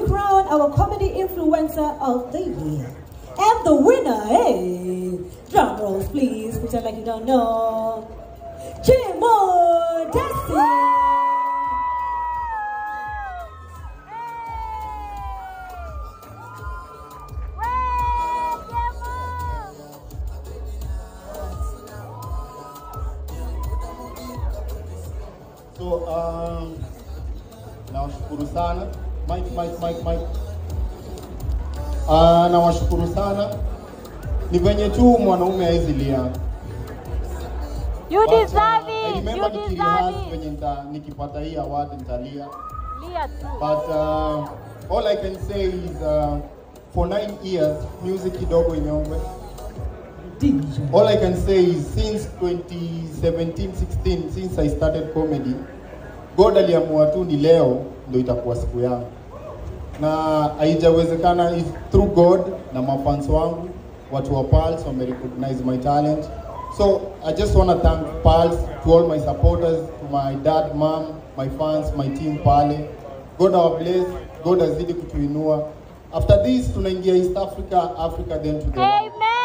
crown our comedy influencer of the year. And the winner is, drum rolls please, pretend like you don't know, Chimo Desi. So, nawashukuru sana. Mike. Nawashukuru ni venye tu mwanaume haizi lia. You deserve it. I remember venye nikipata hii award nitalia. Lia too. But all I can say is for 9 years music kidogo inyongwe. All I can say is since 2017-16, since I started comedy, God aliamua tu ni leo ndio itakuwa siku yangu. Na haijawezekana is through God na mafans wangu, watu wa Pulse wame-recognize my talent. So I just want to thank Pulse, to all my supporters, to my dad, mom, my fans, my team pale. God our bless, God azidi kutuinua. After this tunaingia East Africa, then to the Amen.